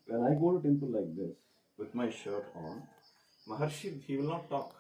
When I go to temple like this, with my shirt on, Maharshi, he will not talk.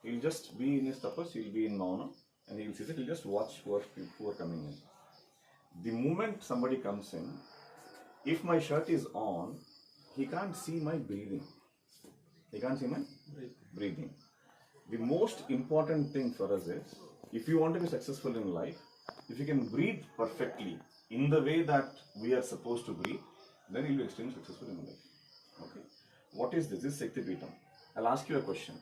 He'll just be in his tapas, he'll be in Mauna, and he'll sit, he'll just watch who are coming in. The moment somebody comes in, if my shirt is on, he can't see my breathing. He can't see my breathing. The most important thing for us is, if you want to be successful in life, if you can breathe perfectly in the way that we are supposed to breathe, then you'll be extremely successful in life. Okay. What is this? This is Shakti Peetham. I'll ask you a question.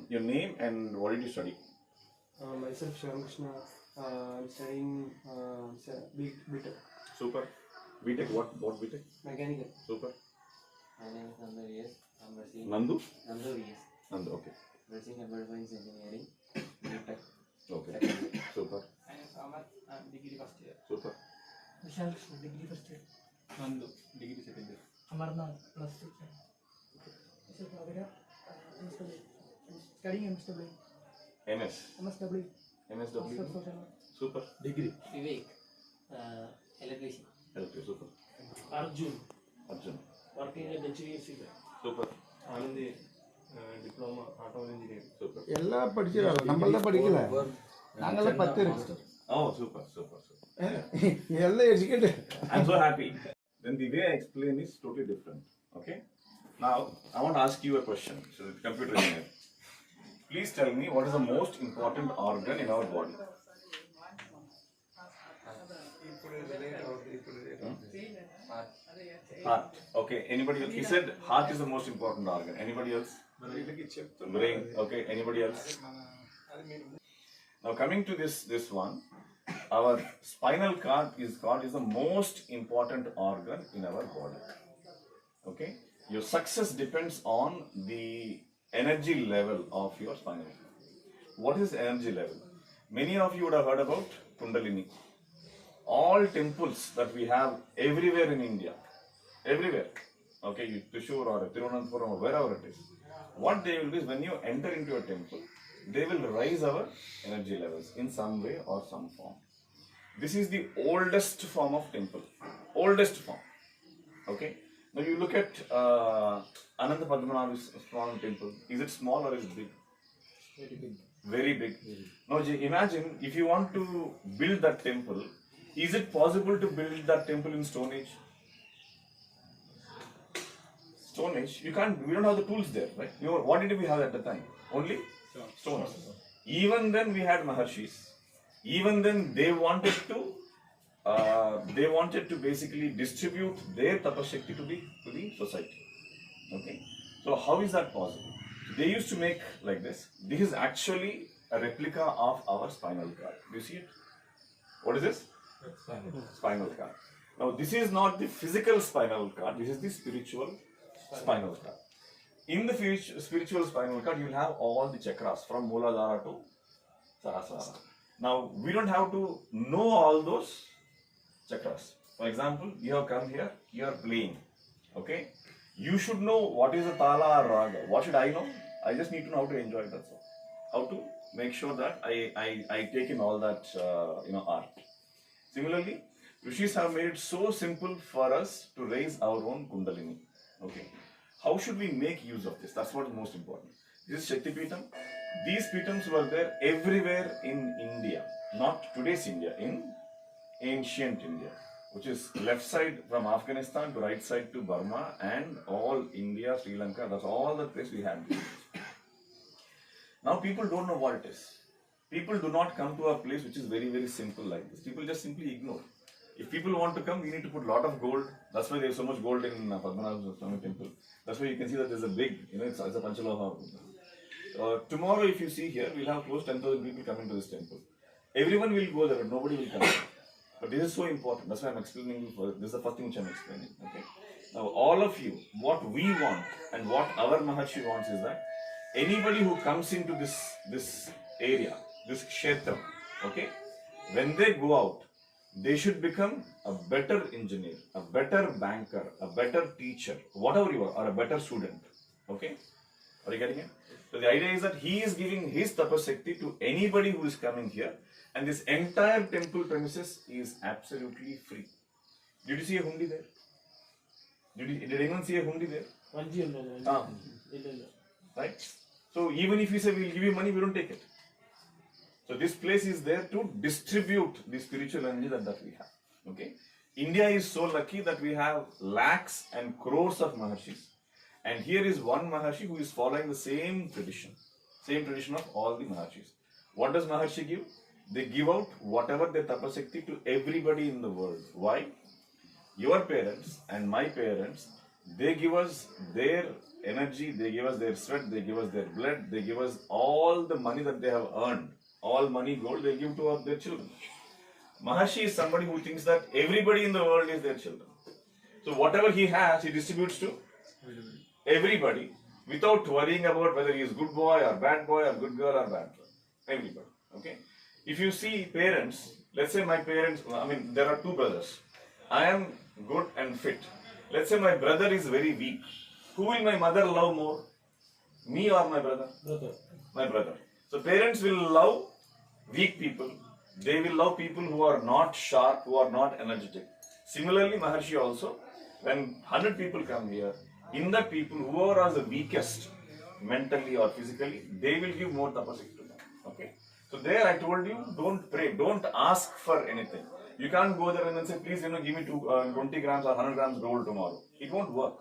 Your name and what did you study? Myself, Shyam Krishna. I'm studying BTech. Super. BTech, what BTech? Mechanical. Super. My name is Nandu V.S. I'm receiving Nandu? Nandu V.S. Nandu, okay. Receiving Embedded Science Engineering. BTech. Okay. Super. I am Samar, I am degree first year. Super. Vishal Krishna, degree first year. Nandu, degree second year. Amarnath, plus 2. Vishal Kavira, studying MSW. MS. MSW. MSW. Master of Social Work. Super. Degree. Vivek. Electrician. Okay, super. Arjun. Arjun. Working at HDFC. Super. Anandi, diploma auto engineering. Super. எல்லாம் படிச்சிடறாங்க, நம்மள படிக்கல, நாங்கெல்லாம் 10 இருக்கு. Oh, super, super, super. எல்லாம் educated. I'm so happy. Then the way I explain is totally different. Okay. Now I want to ask you a question. So the computer engineer. Please tell me what is the most important organ in our body? Heart. Okay. Anybody else? He said heart is the most important organ. Anybody else? Brain. Okay. Anybody else? Now coming to this one, our spinal cord is the most important organ in our body. Okay. Your success depends on the energy level of your spinal cord. What is energy level? Many of you would have heard about Kundalini. All temples that we have everywhere in India, everywhere, okay, Trishur or Tirunanthapuram or wherever it is, what they will do is when you enter into a temple, they will raise our energy levels in some way or some form. This is the oldest form of temple, oldest form. Okay. Now you look at Ananta Padmanabhi Swami temple. Is it small or is it big? Very big. Very big. Now imagine if you want to build that temple, is it possible to build that temple in Stone Age? Stone Age, you can't. We don't have the tools there, right? What did we have at the time? Only stones. Even then we had Maharshis. Even then they wanted to basically distribute their tapashakti to the society. Okay. So how is that possible? They used to make like this. This is actually a replica of our spinal cord. Do you see it? What is this? Spinal cord. Now this is not the physical spinal cord. This is the spiritual spinal cord. In the spiritual spinal cord, you will have all the chakras from Mooladhara to Sahasrara. Now we don't have to know all those chakras. For example, you have come here, you are playing. Okay? You should know what is a tala or raga. What should I know? I just need to know how to enjoy it. That's all. How to make sure that I take in all that art. Similarly, Rishis have made it so simple for us to raise our own Kundalini. Okay. How should we make use of this? That's what is most important. This is Shakti Peetham. These Peethams were there everywhere in India. Not today's India, in ancient India, which is left side from Afghanistan to right side to Burma and all India, Sri Lanka. That's all the place we had. Now people don't know what it is. People do not come to a place which is very, very simple like this. People just simply ignore. If people want to come, we need to put a lot of gold. That's why there's so much gold in Padmanabha Swami temple. That's why you can see that there's a big, it's a Panchaloha. Tomorrow, if you see here, we'll have close 10,000 people coming to this temple. Everyone will go there, but nobody will come. But this is so important. That's why I'm explaining. This is the first thing which I'm explaining. Okay. Now, all of you, what we want and what our Maharshi wants is that anybody who comes into this area, this kshetra, okay, when they go out, they should become a better engineer, a better banker, a better teacher, whatever you are, or a better student. Okay? Are you getting it? So the idea is that he is giving his tapasakti to anybody who is coming here, and this entire temple premises is absolutely free. Did you see a hundi there? Did anyone see a hundi there? 1G ఉండదు Ah. ಇಲ್ಲ Right? So even if we say we'll give you money, we don't take it. So this place is there to distribute the spiritual energy that we have. Okay? India is so lucky that we have lakhs and crores of Maharshis. And here is one Maharshi who is following the same tradition of all the Maharshis. What does Maharshi give? They give out whatever their tapasakti to everybody in the world. Why? Your parents and my parents, they give us their energy, they give us their sweat, they give us their blood, they give us all the money that they have earned. All money, gold, they give to their children. Maharshi is somebody who thinks that everybody in the world is their children. So whatever he has, he distributes to everybody without worrying about whether he is good boy or bad boy or good girl or bad girl. Everybody. Okay? If you see parents, let's say my parents, there are two brothers. I am good and fit. Let's say my brother is very weak. Who will my mother love more? Me or my brother? My brother. So parents will love weak people. They will love people who are not sharp, who are not energetic. Similarly, Maharshi also, when 100 people come here, in the people whoever are the weakest, mentally or physically, they will give more tapasik to them. Okay? So there I told you, don't pray, don't ask for anything. You can't go there and then say, please, give me 20 grams or 100 grams gold tomorrow. It won't work.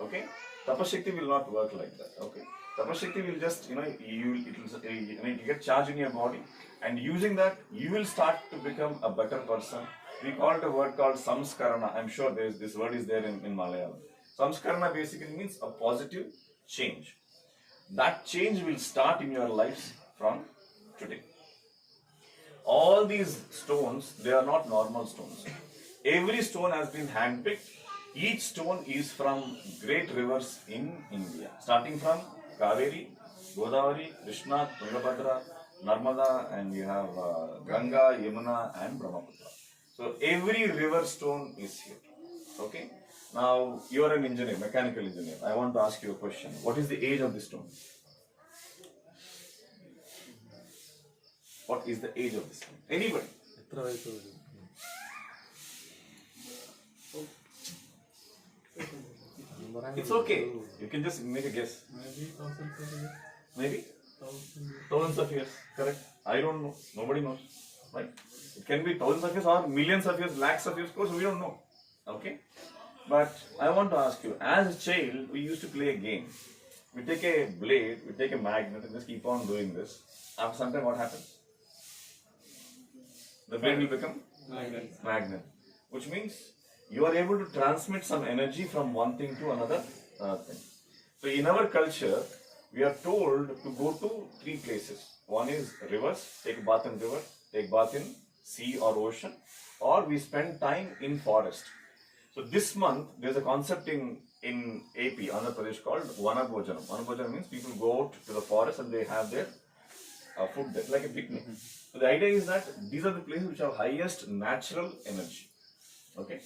Okay? Tapashakti will not work like that. Okay? Tapashakti will just, it will get charged in your body, and using that, you will start to become a better person. We call it a word called samskarana. I'm sure this word is there in Malayalam. Samskarana basically means a positive change. That change will start in your lives from today. All these stones, they are not normal stones. Every stone has been handpicked. Each stone is from great rivers in India, starting from Kaveri, Godavari, Krishna, Tungabhadra, Narmada, and you have Ganga, Yamuna, and Brahmaputra. So every river stone is here. Okay? Now, you are an engineer, mechanical engineer. I want to ask you a question. What is the age of this stone? What is the age of this stone? Anybody? It's okay. You can just make a guess. Maybe? Thousands of years. Correct. I don't know. Nobody knows. Right? It can be thousands of years or millions of years, lakhs of years. Of course, we don't know. Okay? But I want to ask you, as a child, we used to play a game. We take a blade, we take a magnet, and just keep on doing this. After some time, what happens? The blade will become magnet. Which means you are able to transmit some energy from one thing to another thing. So in our culture, we are told to go to 3 places. One is rivers, take bath in river, take bath in sea or ocean, or we spend time in forest. So this month, there's a concept in AP, Andhra Pradesh, called Vanabhojanam. Vanabhojanam means people go out to the forest and they have their food there, like a picnic. So the idea is that these are the places which have highest natural energy. Okay?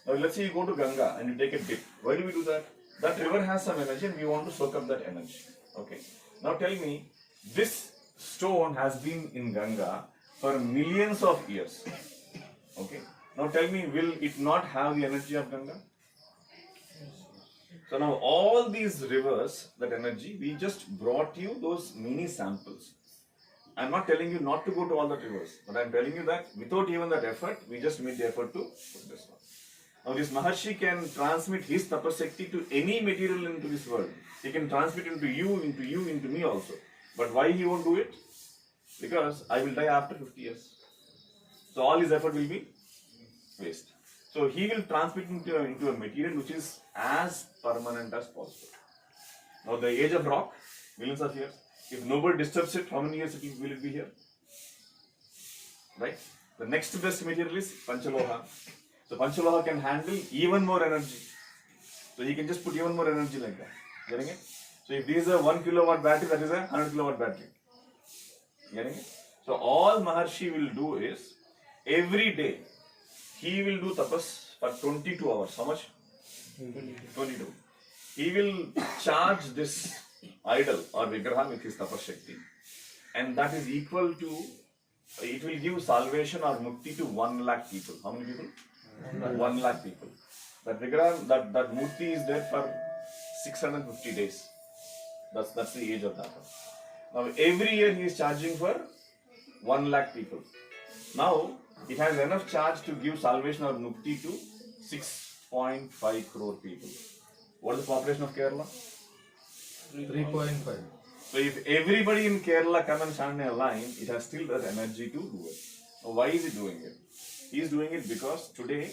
Now let's say you go to Ganga and you take a dip. Why do we do that? That river has some energy and we want to soak up that energy. Okay? Now tell me, this stone has been in Ganga for millions of years. Okay? Now tell me, will it not have the energy of Ganga? So now all these rivers, that energy, we just brought you those mini samples. I'm not telling you not to go to all the rivers, but I'm telling you that without even that effort, we just made the effort to put this one. Now this Maharshi can transmit his tapasakti to any material into this world. He can transmit into you, into me also. But why he won't do it? Because I will die after 50 years. So all his effort will be waste. So he will transmit into a material which is as permanent as possible. Now the age of rock, millions of years. If nobody disturbs it, how many years will it be here? Right? The next best material is Panchaloha. So Panchaloha can handle even more energy. So he can just put even more energy like that. Getting it? So if this is a 1 kilowatt battery, that is a 100 kilowatt battery. Getting it? So all Maharshi will do is, every day, he will do tapas for 22 hours. How much? 22. He will charge this idol or vigraha with his tapas shakti. And that is equal to, it will give salvation or mukti to 1 lakh people. How many people? 1 lakh people. That Vigraha, that Murti is there for 650 days. That's the age of that one. Now every year he is charging for 1 lakh people. Now it has enough charge to give salvation or mukti to 6.5 crore people. What is the population of Kerala? 3.5. So if everybody in Kerala come and stand in a line, it has still that energy to do it. Now why is he doing it? He is doing it because today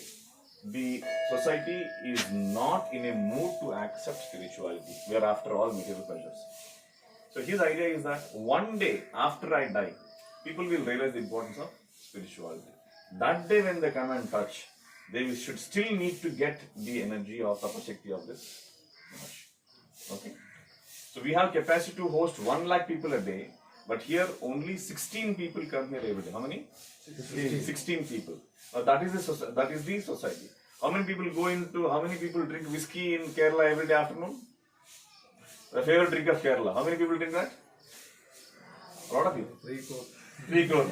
the society is not in a mood to accept spirituality. We are after all material pleasures. So his idea is that one day after I die, people will realize the importance of spirituality. That day when they come and touch, they should still need to get the energy or tapashakti of this Maharshi. Okay? So we have capacity to host 1 lakh people a day, but here only 16 people come here every day. How many? 16 people. Now that is the society. How many people drink whiskey in Kerala every day afternoon? The favorite drink of Kerala. How many people drink that? A lot of people. 3 crore.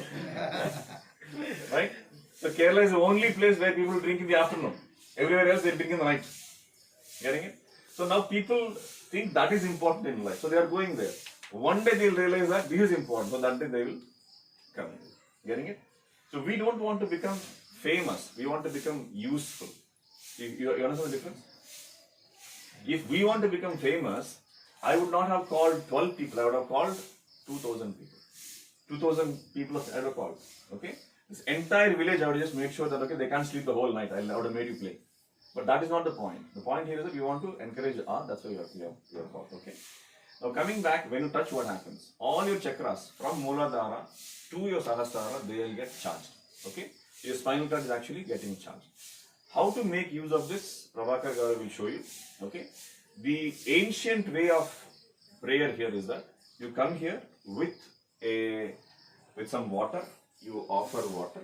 Right? So Kerala is the only place where people drink in the afternoon. Everywhere else they drink in the night. Getting it? So now people think that is important in life. So they are going there. One day they will realize that this is important. So that day they will come. Getting it? So we don't want to become famous. We want to become useful. You understand the difference? If we want to become famous, I would not have called 12 people. I would have called 2,000 people. 2,000 people I would have called. Okay? This entire village, I would just make sure that, okay, they can't sleep the whole night. I would have made you play. But that is not the point. The point here is that we want to encourage art. That's why you are called. Okay? Now coming back, when you touch, what happens? All your chakras from Mooladhara to your Sahasrara, they will get charged. Okay? Your spinal cord is actually getting charged. How to make use of this, Prabhakar Garu will show you. Okay? The ancient way of prayer here is that you come here with some water, you offer water,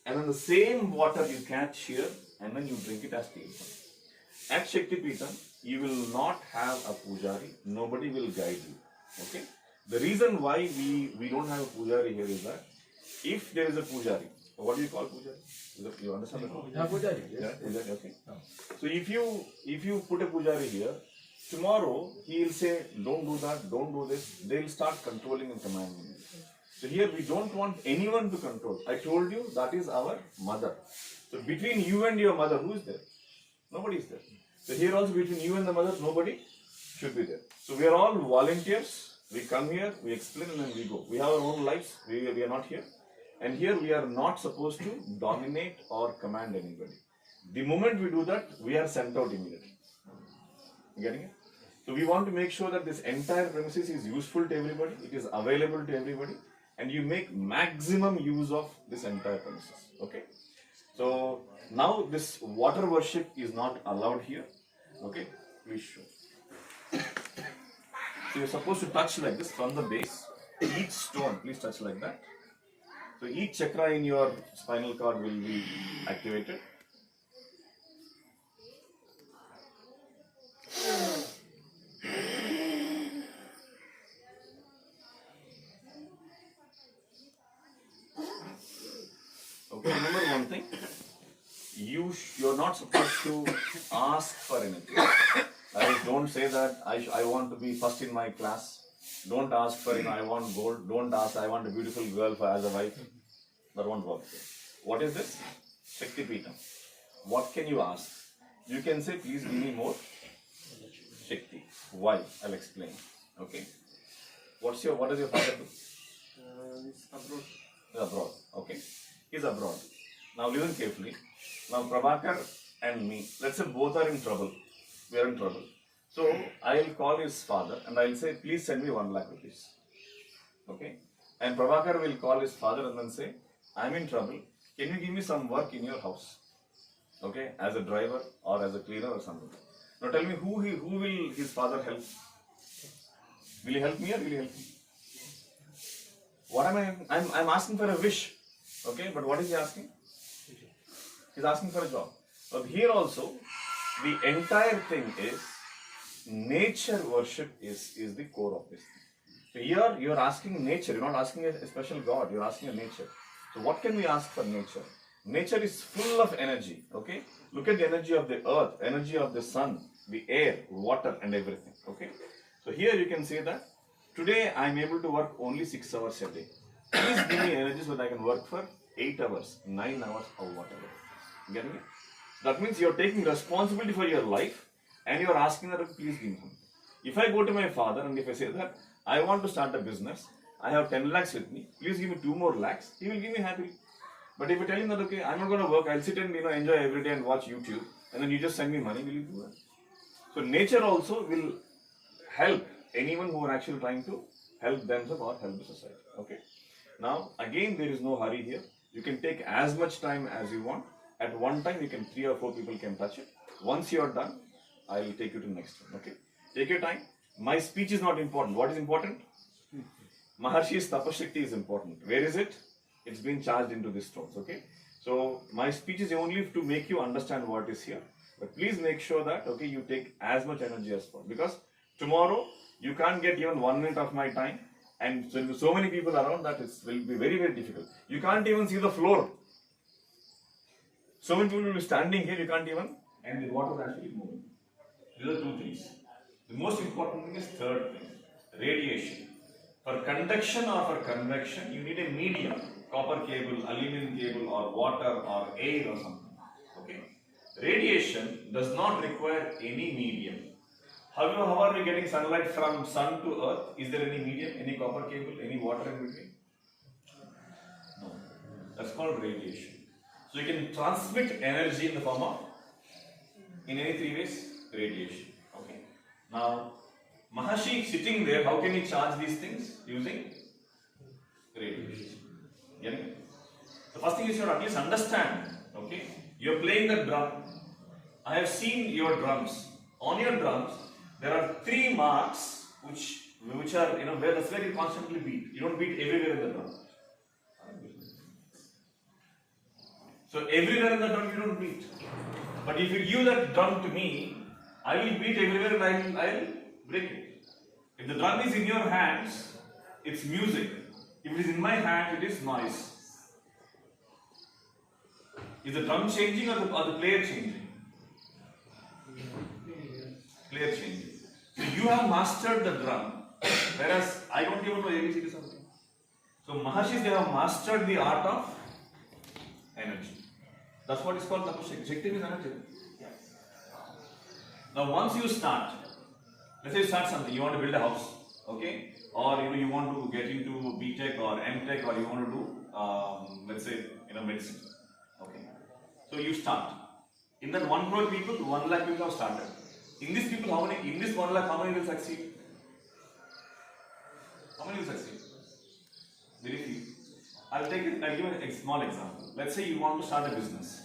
and then the same water you catch here and then you drink it as tirtha. At Shakti Peetham, you will not have a pujari, nobody will guide you. Okay? The reason why we don't have a pujari here is that if there is a pujari, what do you call pujari? You understand the call? Yeah, Pujari. Yeah, pujari, okay. So if you put a pujari here, tomorrow he will say, don't do that, don't do this. They will start controlling and commanding you. So here we don't want anyone to control. I told you that is our mother. So between you and your mother, who is there? Nobody is there. So here also between you and the mother, nobody should be there. So we are all volunteers. We come here, we explain and then we go. We have our own lives. We are not here. And here we are not supposed to dominate or command anybody. The moment we do that, we are sent out immediately. You getting it? So we want to make sure that this entire premises is useful to everybody, it is available to everybody, and you make maximum use of this entire premises. Okay? So now this water worship is not allowed here. Okay? Please show. So you're supposed to touch like this from the base. Each stone, please touch like that. So each chakra in your spinal cord will be activated. Okay, remember one thing. You're not supposed to ask for anything. Don't say that I want to be first in my class. Don't ask for, I want gold. Don't ask, I want a beautiful girl as a wife. That won't work. What is this? Shakti Peetham. What can you ask? You can say, please give me more Shakti. Why? I'll explain. Okay. What does your father do? It's abroad. He's abroad. Okay. He's abroad. Now listen carefully. Now Prabhakar and me, let's say both are in trouble. We are in trouble. So I'll call his father and I'll say, please send me 1 lakh rupees. Okay. And Prabhakar will call his father and then say, I'm in trouble. Can you give me some work in your house? Okay. As a driver or as a cleaner or something. Now tell me who will his father help? Will he help me or will he help me? What am I? I'm asking for a wish. Okay. But what is he asking? He's asking for a job. But here also, the entire thing is nature worship is the core of this thing. So here you are asking nature, you're not asking a special God, you're asking a nature. So what can we ask for nature? Nature is full of energy. Okay, look at the energy of the earth, energy of the sun, the air, water, and everything. Okay, so here you can say that today I am able to work only 6 hours a day. Please give me energy so that I can work for 8 hours, 9 hours, or whatever. Getting it? That means you are taking responsibility for your life and you are asking that, please give me something. If I go to my father and if I say that I want to start a business, I have 10 lakhs with me, please give me 2 more lakhs, he will give me happily. But if you tell him that, okay, I'm not going to work, I'll sit and enjoy every day and watch YouTube, and then you just send me money, will you do that? So nature also will help anyone who are actually trying to help themselves or help the society. Okay. Now again, there is no hurry here. You can take as much time as you want. At one time, you can 3 or 4 people can touch it. Once you are done, I will take you to the next one. Okay. Take your time. My speech is not important. What is important? Maharshi's Tapashakti is important. Where is it? It's been charged into these stones. Okay. So my speech is only to make you understand what is here. But please make sure that okay, you take as much energy as possible, because tomorrow you can't get even 1 minute of my time, and so many people around that it will be very, very difficult. You can't even see the floor. So many people will be standing here, you can't even, and the water will actually move. These are 2 things. The most important thing is third thing, radiation. For conduction or for convection, you need a medium, copper cable, aluminum cable, or water, or air, or something. Okay. Radiation does not require any medium. How are we getting sunlight from sun to earth? Is there any medium, any copper cable, any water in between? No. That's called radiation. So you can transmit energy in the form of, in any 3 ways, radiation. Okay. Now, Maharshi sitting there, how can he charge these things? Using radiation. Getting it? The first thing is you should at least understand. Okay. You are playing the drum. I have seen your drums. On your drums, there are 3 marks which are where that's where you constantly beat. You don't beat everywhere in the drum. So everywhere in the drum you don't beat. But if you give that drum to me, I will beat everywhere and I will break it. If the drum is in your hands, it's music. If it is in my hand, it is noise. Is the drum changing or the player changing? Player changing. So you have mastered the drum, whereas I don't even know ABCD something. So Maharshis, they have mastered the art of energy. That's what is called Tapashakti. Shakti is energy. Now once you start, let's say you start something, you want to build a house, okay? Or you want to get into B.Tech or M.Tech, or you want to do, let's say, medicine, okay? So you start. In that 1 crore people, 1 lakh people have started. In these people, how many? In this 1 lakh, how many will succeed? How many will succeed? Very few. I'll give a small example. Let's say you want to start a business.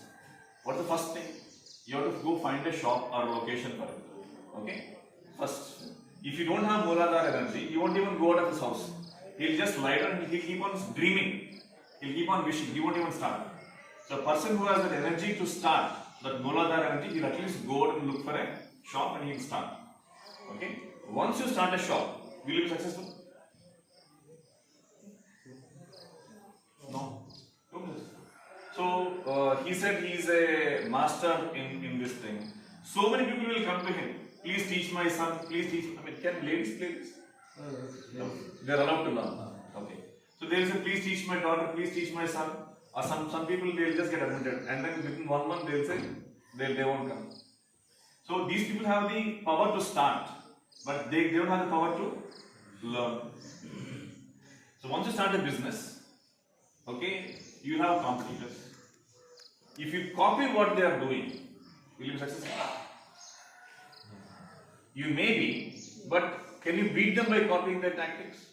What's the first thing? You have to go find a shop or a location for it. Okay? First. If you don't have Mooladhara energy, you won't even go out of his house. He'll just lie down and he'll keep on dreaming. He'll keep on wishing. He won't even start. So a person who has that energy to start, that Mooladhara energy, he'll at least go out and look for a shop and he'll start. Okay? Once you start a shop, will you be successful? No. So he said he is a master in this thing. So many people will come to him. Please teach my son. Please teach. Can ladies play this? No. They are allowed to learn. Okay. So they will say, please teach my daughter. Please teach my son. Or some people they will just get admitted, and then within 1 month they will say they won't come. So these people have the power to start, but they don't have the power to learn. So once you start a business, okay, you have competitors. If you copy what they are doing, will you be successful? You may be, but can you beat them by copying their tactics?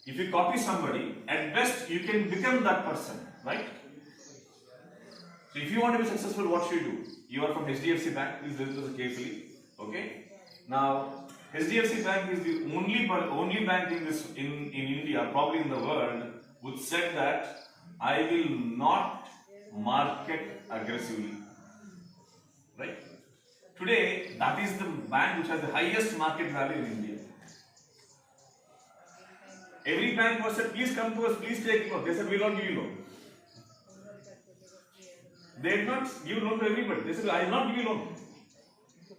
If you copy somebody, at best you can become that person, right? So if you want to be successful, what should you do? You are from HDFC Bank, please listen carefully. Okay? Now, HDFC Bank is the only bank in India, probably in the world, which said that I will not market aggressively. Right? Today, that is the bank which has the highest market value in India. Every bank was said, please come to us, please take loan. They said, we will not give you loan. They did not give loan to everybody. They said, I will not give you loan.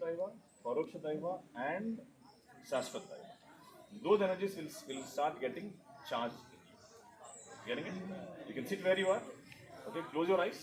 Daiva, Paroksha Daiva and Shashvat Daiva. Those energies will start getting charged. Getting it? You can sit where you are. Okay, close your eyes.